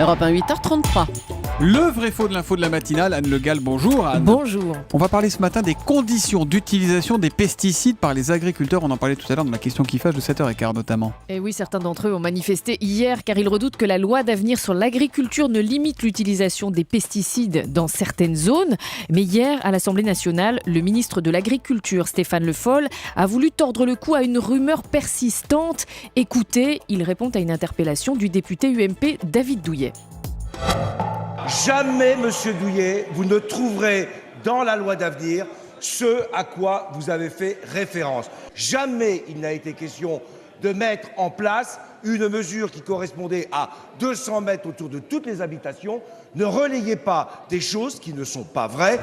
Europe 1, 8h33. Le vrai faux de l'info de la matinale, Anne Le Gall, bonjour Anne. Bonjour. On va parler ce matin des conditions d'utilisation des pesticides par les agriculteurs. On en parlait tout à l'heure dans la question qui fâche de 7h15 notamment. Et oui, certains d'entre eux ont manifesté hier car ils redoutent que la loi d'avenir sur l'agriculture ne limite l'utilisation des pesticides dans certaines zones. Mais hier, à l'Assemblée nationale, le ministre de l'Agriculture, Stéphane Le Foll, a voulu tordre le cou à une rumeur persistante. Écoutez, il répond à une interpellation du député UMP David Douillet. Jamais, monsieur Douillet, vous ne trouverez dans la loi d'avenir ce à quoi vous avez fait référence. Jamais il n'a été question de mettre en place une mesure qui correspondait à 200 mètres autour de toutes les habitations. Ne relayez pas des choses qui ne sont pas vraies.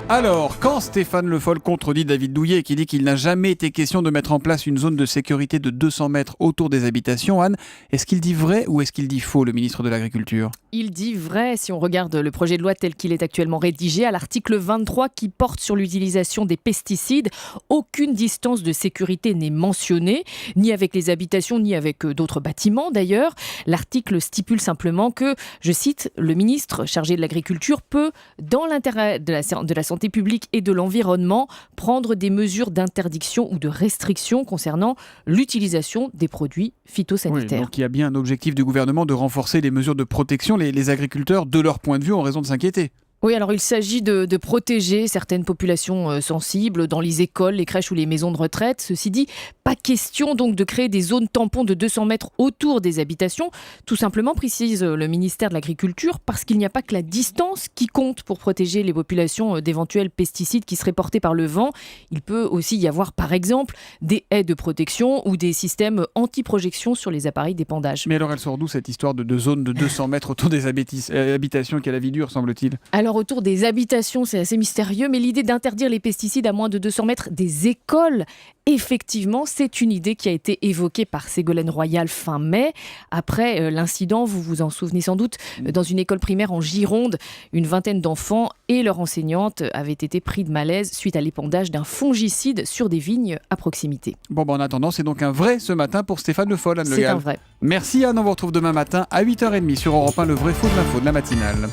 Alors, quand Stéphane Le Foll contredit David Douillet qui dit qu'il n'a jamais été question de mettre en place une zone de sécurité de 200 mètres autour des habitations, Anne, est-ce qu'il dit vrai ou est-ce qu'il dit faux, le ministre de l'Agriculture ? Il dit vrai si on regarde le projet de loi tel qu'il est actuellement rédigé. À l'article 23 qui porte sur l'utilisation des pesticides, aucune distance de sécurité n'est mentionnée, ni avec les habitations, ni avec d'autres bâtiments d'ailleurs. L'article stipule simplement que, je cite, le ministre chargé de l'agriculture peut, dans l'intérêt de la santé publique et de l'environnement, prendre des mesures d'interdiction ou de restriction concernant l'utilisation des produits phytosanitaires. Oui, donc il y a bien un objectif du gouvernement de renforcer les mesures de protection. Les agriculteurs, de leur point de vue, ont raison de s'inquiéter. Oui, alors il s'agit de protéger certaines populations sensibles dans les écoles, les crèches ou les maisons de retraite. Ceci dit, pas question donc de créer des zones tampons de 200 mètres autour des habitations. Tout simplement, précise le ministère de l'Agriculture, parce qu'il n'y a pas que la distance qui compte pour protéger les populations d'éventuels pesticides qui seraient portés par le vent. Il peut aussi y avoir, par exemple, des haies de protection ou des systèmes anti-projection sur les appareils d'épandage. Mais alors, elle sort d'où cette histoire de zone de 200 mètres autour des habitations qui a la vie dure, semble-t-il ? Alors autour des habitations, c'est assez mystérieux, mais l'idée d'interdire les pesticides à moins de 200 mètres des écoles, effectivement, c'est une idée qui a été évoquée par Ségolène Royal fin mai. Après l'incident, vous vous en souvenez sans doute, dans une école primaire en Gironde, une vingtaine d'enfants et leur enseignante avaient été pris de malaise suite à l'épandage d'un fongicide sur des vignes à proximité. Bon, en attendant, c'est donc un vrai ce matin pour Stéphane Le Foll, Anne Le Gall. C'est un vrai. Merci Anne, on vous retrouve demain matin à 8h30 sur Europe 1, le vrai faux de l'info de la matinale.